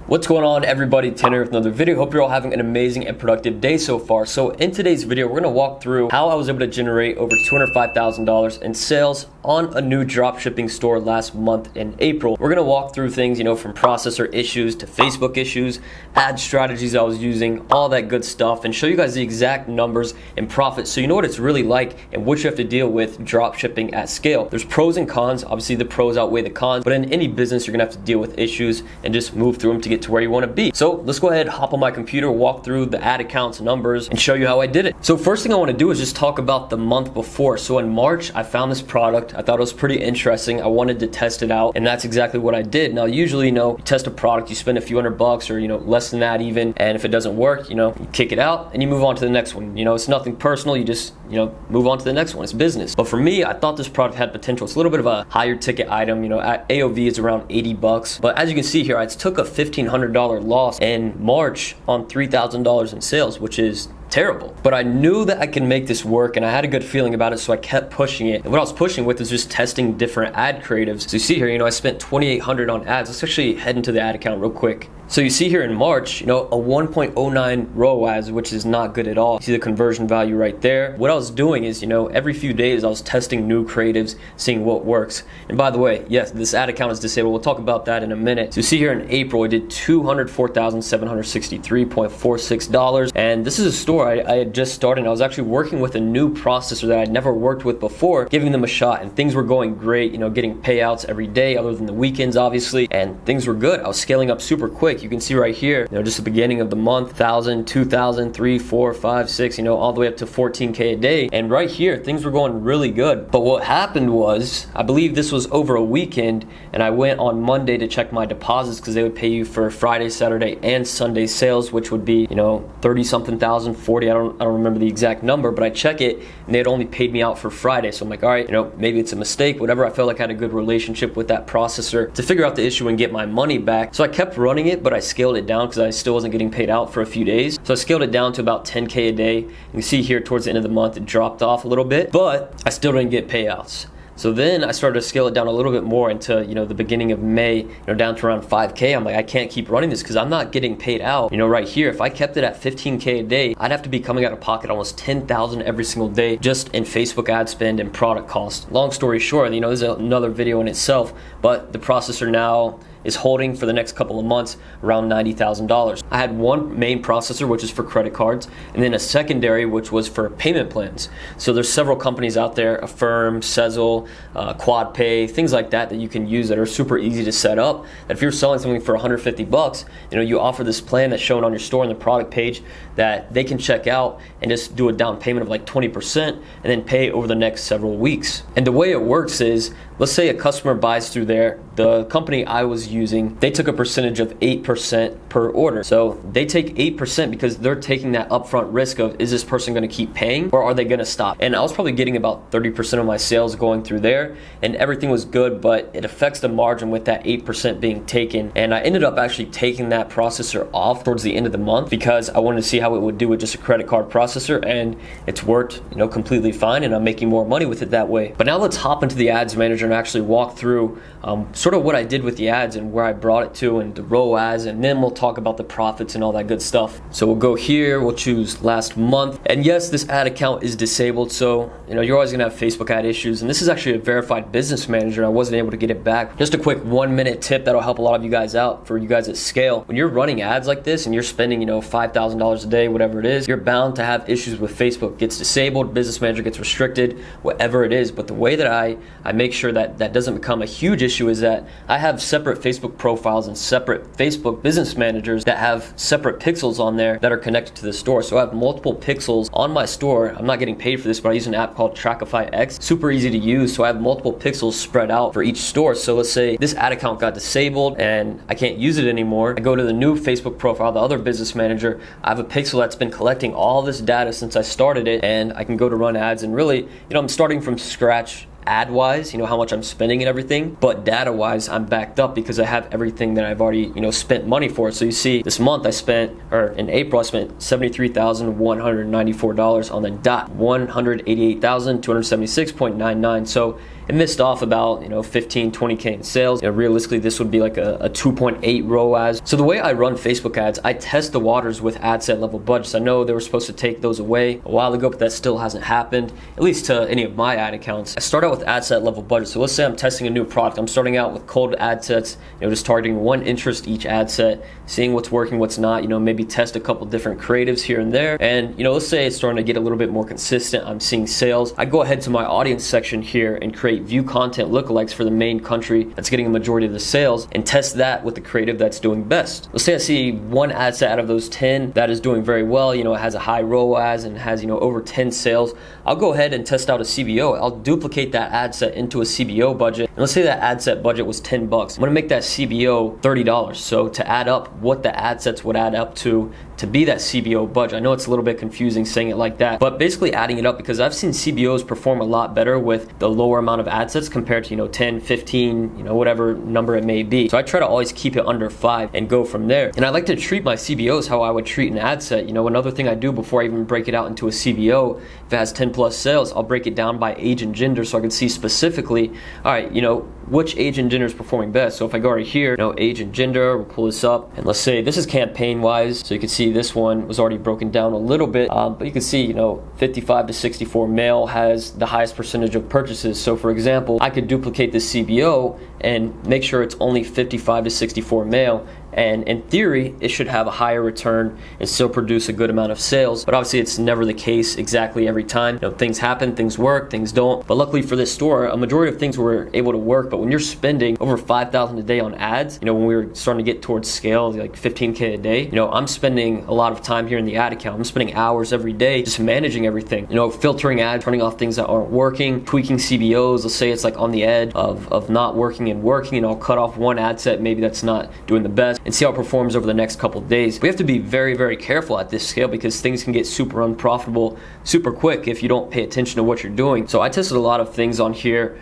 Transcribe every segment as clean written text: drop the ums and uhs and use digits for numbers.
What's going on, everybody? Tanner with another video. Hope you're all having an amazing and productive day so far. So in today's video, we're going to walk through how I was able to generate over $205,000 in sales on a new dropshipping store last month in April. We're going to walk through things, from processor issues to Facebook issues, ad strategies I was using, all that good stuff, and show you guys the exact numbers and profits so you know what it's really like and what you have to deal with dropshipping at scale. There's pros and cons. Obviously, the pros outweigh the cons, but in any business, you're going to have to deal with issues and just move through them to get to where you want to be. So let's go ahead, hop on my computer, walk through the ad accounts numbers and show you how I did it. So first thing I want to do is just talk about the month before. So in March, I found this product. I thought it was pretty interesting. I wanted to test it out, and that's exactly what I did. Now, usually, you test a product, you spend a few $100 or, less than that even, and if it doesn't work, you kick it out and you move on to the next one. It's nothing personal. You just, move on to the next one. It's business. But for me, I thought this product had potential. It's a little bit of a higher ticket item. At AOV is around $80. But as you can see here, I took a $1,500 loss in March on $3,000 in sales, which is terrible. But I knew that I could make this work and I had a good feeling about it, so I kept pushing it. And what I was pushing with is just testing different ad creatives. So you see here, I spent $2,800 on ads. Let's actually head into the ad account real quick. So you see here in March, a 1.09 ROAS, which is not good at all. You see the conversion value right there. What I was doing is, every few days I was testing new creatives, seeing what works. And by the way, yes, this ad account is disabled. We'll talk about that in a minute. So you see here in April, I did $204,763.46. And this is a store I had just started. And I was actually working with a new processor that I'd never worked with before, giving them a shot. And things were going great, getting payouts every day other than the weekends, obviously. And things were good. I was scaling up super quick. You can see right here, just the beginning of the month, 1,000, 2,000, 3, 4, 5, 6, all the way up to 14K a day. And right here, things were going really good. But what happened was, I believe this was over a weekend, and I went on Monday to check my deposits because they would pay you for Friday, Saturday, and Sunday sales, which would be, 30-something thousand, 40, I don't remember the exact number, but I check it, and they had only paid me out for Friday. So I'm like, all right, maybe it's a mistake, whatever. I felt like I had a good relationship with that processor to figure out the issue and get my money back. So I kept running it, but I scaled it down because I still wasn't getting paid out for a few days. So I scaled it down to about 10K a day. You can see here towards the end of the month, it dropped off a little bit, but I still didn't get payouts. So then I started to scale it down a little bit more into, the beginning of May, down to around 5K. I'm like, I can't keep running this because I'm not getting paid out. Right here, if I kept it at 15K a day, I'd have to be coming out of pocket almost 10,000 every single day just in Facebook ad spend and product cost. Long story short, this is another video in itself, but the processor now is holding for the next couple of months around $90,000. I had one main processor, which is for credit cards, and then a secondary, which was for payment plans. So there's several companies out there, Affirm, Sezzle, QuadPay, things like that you can use that are super easy to set up. That if you're selling something for $150, you offer this plan that's shown on your store on the product page that they can check out and just do a down payment of like 20% and then pay over the next several weeks. And the way it works is, let's say a customer buys through there, the company I was using, they took a percentage of 8% per order. So they take 8% because they're taking that upfront risk of, is this person gonna keep paying or are they gonna stop? And I was probably getting about 30% of my sales going through there and everything was good, but it affects the margin with that 8% being taken. And I ended up actually taking that processor off towards the end of the month because I wanted to see how it would do with just a credit card processor, and it's worked, completely fine, and I'm making more money with it that way. But now let's hop into the ads manager and actually walk through sort of what I did with the ads and where I brought it to and the ROAS, and then we'll talk about the profits and all that good stuff. So we'll go here, we'll choose last month, and yes, this ad account is disabled, so you're always gonna have Facebook ad issues, and this is actually a verified business manager and I wasn't able to get it back. Just a quick 1-minute tip that'll help a lot of you guys out for you guys at scale. When you're running ads like this and you're spending $5,000 a day, whatever it is, you're bound to have issues with Facebook. It gets disabled, business manager gets restricted, whatever it is. But the way that I make sure that doesn't become a huge issue is that I have separate Facebook profiles and separate Facebook business managers that have separate pixels on there that are connected to the store. So I have multiple pixels on my store. I'm not getting paid for this, but I use an app called Trackify X. Super easy to use. So I have multiple pixels spread out for each store. So let's say this ad account got disabled and I can't use it anymore. I go to the new Facebook profile, the other business manager. I have a pixel that's been collecting all this data since I started it, and I can go to run ads, and really, I'm starting from scratch ad-wise, how much I'm spending and everything, but data-wise, I'm backed up because I have everything that I've already, spent money for. So you see, this month in April, I spent $73,194 on the dot, $188,276.99. So it missed off about 15, 20K in sales. Realistically, this would be like a 2.8 ROAS. So the way I run Facebook ads, I test the waters with ad set level budgets. I know they were supposed to take those away a while ago, but that still hasn't happened, at least to any of my ad accounts. I start out with ad set level budget. So let's say I'm testing a new product. I'm starting out with cold ad sets, just targeting one interest each ad set, seeing what's working, what's not, maybe test a couple different creatives here and there. And let's say it's starting to get a little bit more consistent. I'm seeing sales. I go ahead to my audience section here and create view content lookalikes for the main country that's getting a majority of the sales and test that with the creative that's doing best. Let's say I see one ad set out of those 10 that is doing very well, it has a high ROAS and has, over 10 sales. I'll go ahead and test out a CBO. I'll duplicate that ad set into a CBO budget. And let's say that ad set budget was $10. I'm gonna make that CBO $30. So to add up what the ad sets would add up to be that CBO budget. I know it's a little bit confusing saying it like that, but basically adding it up, because I've seen CBOs perform a lot better with the lower amount of ad sets compared to 10, 15, whatever number it may be. So I try to always keep it under 5 and go from there. And I like to treat my CBOs how I would treat an ad set. Another thing I do before I even break it out into a CBO, if it has 10 plus sales, I'll break it down by age and gender so I can see specifically, all right, which age and gender is performing best. So if I go right here, age and gender, we'll pull this up, and let's say this is campaign wise. So you can see this one was already broken down a little bit, but you can see 55 to 64 male has the highest percentage of purchases. So for example, I could duplicate this CBO and make sure it's only 55 to 64 male, and in theory it should have a higher return and still produce a good amount of sales. But obviously it's never the case exactly every time. Things happen, things work, things don't. But luckily for this store, a majority of things were able to work. But when you're spending over $5,000 a day on ads, when we were starting to get towards scale, like 15K a day, I'm spending a lot of time here in the ad account. I'm spending hours every day just managing everything, filtering ads, turning off things that aren't working, tweaking CBOs. Let's say it's like on the edge of not working, and I'll cut off one ad set maybe that's not doing the best and see how it performs over the next couple of days. We have to be very, very careful at this scale because things can get super unprofitable super quick if you don't pay attention to what you're doing. So I tested a lot of things on here,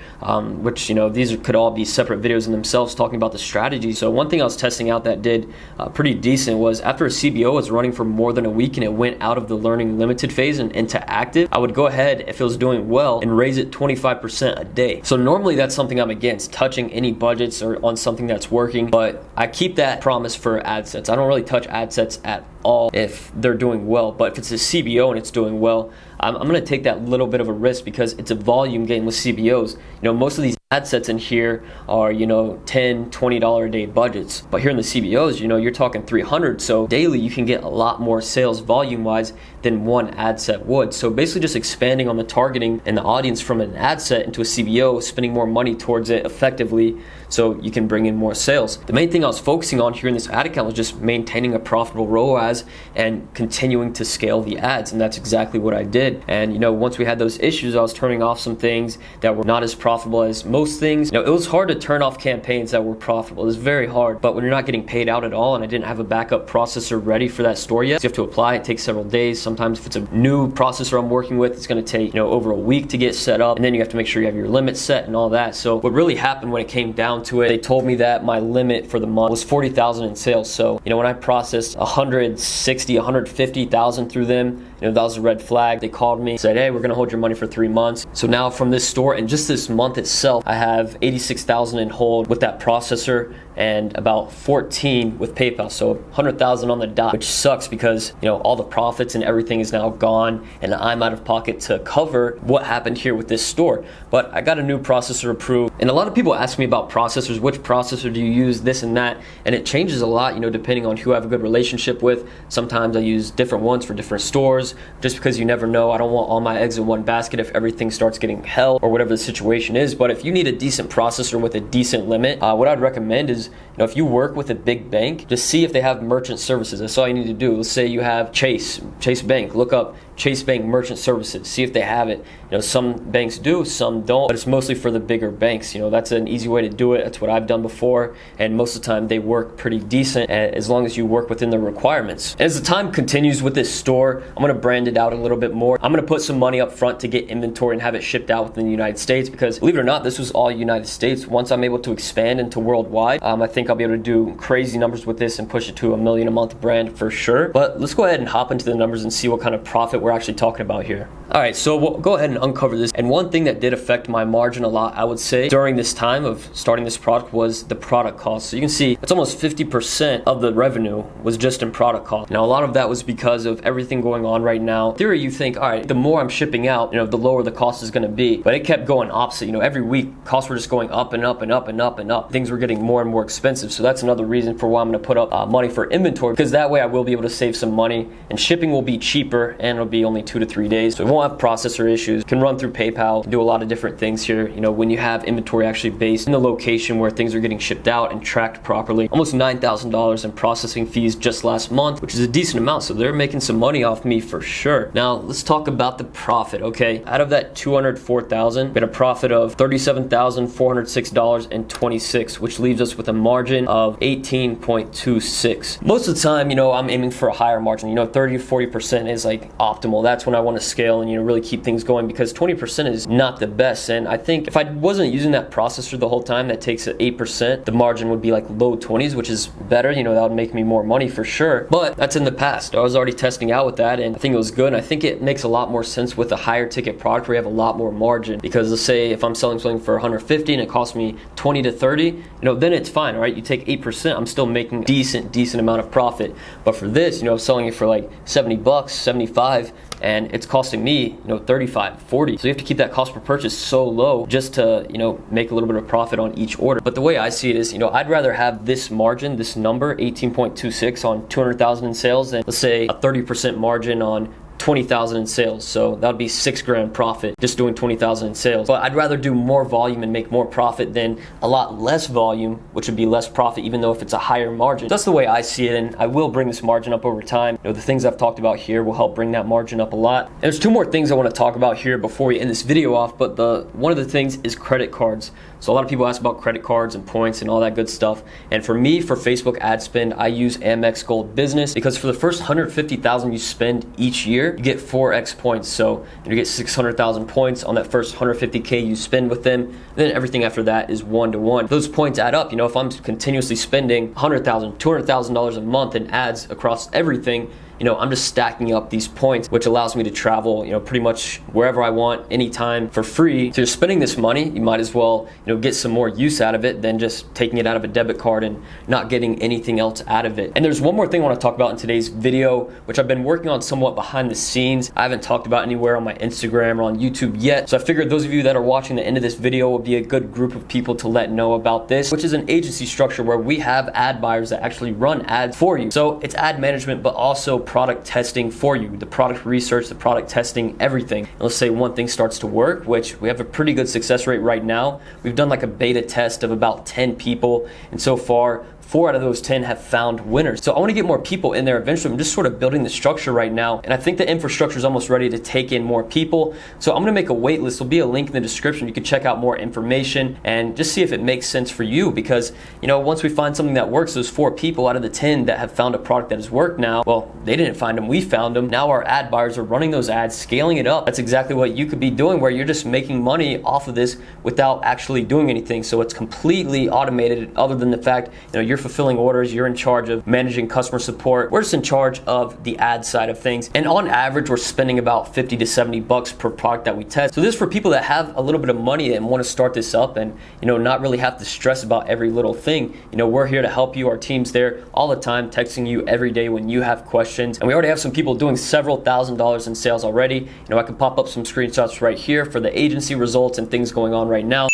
which these could all be separate videos in themselves talking about the strategy. So one thing I was testing out that did pretty decent was after a CBO was running for more than a week and it went out of the learning limited phase and into active, I would go ahead if it was doing well and raise it 25% a day. So normally that's something I'm against, touching any budgets or on something that's working, but I keep that promise for ad sets. I don't really touch ad sets at all if they're doing well, but if it's a CBO and it's doing well, I'm going to take that little bit of a risk because it's a volume game with CBOs. Most of these ad sets in here are $10, $20 a day budgets, but here in the CBOs, you're talking 300. So daily you can get a lot more sales volume wise than one ad set would. So basically just expanding on the targeting and the audience from an ad set into a CBO, spending more money towards it effectively so you can bring in more sales. The main thing I was focusing on here in this ad account was just maintaining a profitable ROAS and continuing to scale the ads, and that's exactly what I did. And once we had those issues, I was turning off some things that were not as profitable as most things. It was hard to turn off campaigns that were profitable. It was very hard, but when you're not getting paid out at all, and I didn't have a backup processor ready for that store yet, so you have to apply. It takes several days. Sometimes if it's a new processor I'm working with, it's going to take over a week to get set up, and then you have to make sure you have your limit set and all that. So what really happened when it came down to it, they told me that my limit for the month was 40,000 in sales. So when I processed 160, 150,000 through them, that was a red flag. They called me, said, hey, we're going to hold your money for 3 months. So now from this store and just this month itself, I have 86,000 in hold with that processor and about 14 with PayPal. So 100,000 on the dot, which sucks because all the profits and everything is now gone and I'm out of pocket to cover what happened here with this store. But I got a new processor approved, and a lot of people ask me about processors. Which processor do you use, this and that? And it changes a lot, depending on who I have a good relationship with. Sometimes I use different ones for different stores just because you never know. I don't want all my eggs in one basket if everything starts getting hell or whatever the situation is. But if you need a decent processor with a decent limit, what I'd recommend is, if you work with a big bank, just see if they have merchant services. That's all you need to do. Let's say you have Chase Bank. Look up Chase Bank Merchant Services. See if they have it. Some banks do, some don't, but it's mostly for the bigger banks. That's an easy way to do it. That's what I've done before, and most of the time they work pretty decent as long as you work within the requirements. As the time continues with this store, I'm going to brand it out a little bit more. I'm going to put some money up front to get inventory and have it shipped out within the United States because, believe it or not, this was all United States. Once I'm able to expand into worldwide, I think I'll be able to do crazy numbers with this and push it to $1 million a month brand for sure. But let's go ahead and hop into the numbers and see what kind of profit we're actually talking about here. All right, so we'll go ahead and uncover this. And one thing that did affect my margin a lot, I would say, during this time of starting this product was the product cost. So you can see it's almost 50% of the revenue was just in product cost. Now, a lot of that was because of everything going on right now. In theory, you think, all right, the more I'm shipping out, the lower the cost is going to be. But it kept going opposite. Every week, costs were just going up and up and up and up and up. Things were getting more and more expensive. So that's another reason for why I'm going to put up money for inventory, because that way I will be able to save some money and shipping will be cheaper and it'll be only 2 to 3 days. So it won't have processor issues. Can run through PayPal, do a lot of different things here. When you have inventory actually based in the location where things are getting shipped out and tracked properly. Almost $9,000 in processing fees just last month, which is a decent amount. So they're making some money off me for sure. Now let's talk about the profit. Okay, out of that 204,000, we had a profit of $37,406.26, which leaves us with a margin of 18.26. Most of the time, I'm aiming for a higher margin. 30 to 40% is like optimal. That's when I want to scale and really keep things going, because 20% is not the best. And I think if I wasn't using that processor the whole time that takes 8%, the margin would be like low 20s, which is better. That would make me more money for sure. But that's in the past. I was already testing out with that and I think it was good. And I think it makes a lot more sense with a higher ticket product where you have a lot more margin, because let's say if I'm selling something for 150 and it costs me 20 to 30, then it's fine, right? You take 8%, I'm still making decent amount of profit. But for this, selling it for like 70 bucks, 75, and it's costing me, 35, 40. So you have to keep that cost per purchase so low just to, make a little bit of profit on each order. But the way I see it is, I'd rather have this margin, this number, 18.26 on 200,000 in sales than, let's say, a 30% margin on 20,000 in sales. So that would be $6,000 profit just doing 20,000 in sales. But I'd rather do more volume and make more profit than a lot less volume, which would be less profit, even though if it's a higher margin. That's the way I see it, and I will bring this margin up over time. The things I've talked about here will help bring that margin up a lot. And there's two more things I want to talk about here before we end this video off, but one of the things is credit cards. So a lot of people ask about credit cards and points and all that good stuff. And for me, for Facebook ad spend, I use Amex Gold Business, because for the first 150,000 you spend each year, you get 4x points. So you get 600,000 points on that first 150K you spend with them. And then everything after that is one-to-one. Those points add up. If I'm continuously spending $100,000, $200,000 a month in ads across everything, I'm just stacking up these points, which allows me to travel, pretty much wherever I want, anytime, for free. So you're spending this money, you might as well, get some more use out of it than just taking it out of a debit card and not getting anything else out of it. And there's one more thing I want to talk about in today's video, which I've been working on somewhat behind the scenes. I haven't talked about anywhere on my Instagram or on YouTube yet. So I figured those of you that are watching the end of this video will be a good group of people to let know about this, which is an agency structure where we have ad buyers that actually run ads for you. So it's ad management, but also product testing for you, the product research, the product testing, everything. And let's say one thing starts to work, which we have a pretty good success rate right now. We've done like a beta test of about 10 people, and so far 4 out of those 10 have found winners. So I want to get more people in there eventually. I'm just sort of building the structure right now, and I think the infrastructure is almost ready to take in more people. So I'm going to make a wait list. There'll be a link in the description. You can check out more information and just see if it makes sense for you, because once we find something that works, those 4 people out of the 10 that have found a product that has worked now, well, they didn't find them, we found them. Now our ad buyers are running those ads, scaling it up. That's exactly what you could be doing, where you're just making money off of this without actually doing anything. So it's completely automated, other than the fact you're fulfilling orders, you're in charge of managing customer support. We're just in charge of the ad side of things. And on average, we're spending about 50 to 70 bucks per product that we test. So this is for people that have a little bit of money and want to start this up and not really have to stress about every little thing. We're here to help you. Our team's there all the time, texting you every day when you have questions. And we already have some people doing several $1,000s in sales already. I can pop up some screenshots right here for the agency results and things going on right now.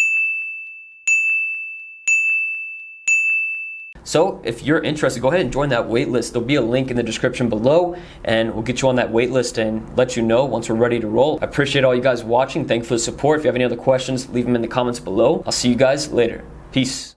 So if you're interested, go ahead and join that wait list. There'll be a link in the description below, and we'll get you on that wait list and let you know once we're ready to roll. I appreciate all you guys watching. Thank you for the support. If you have any other questions, leave them in the comments below. I'll see you guys later. Peace.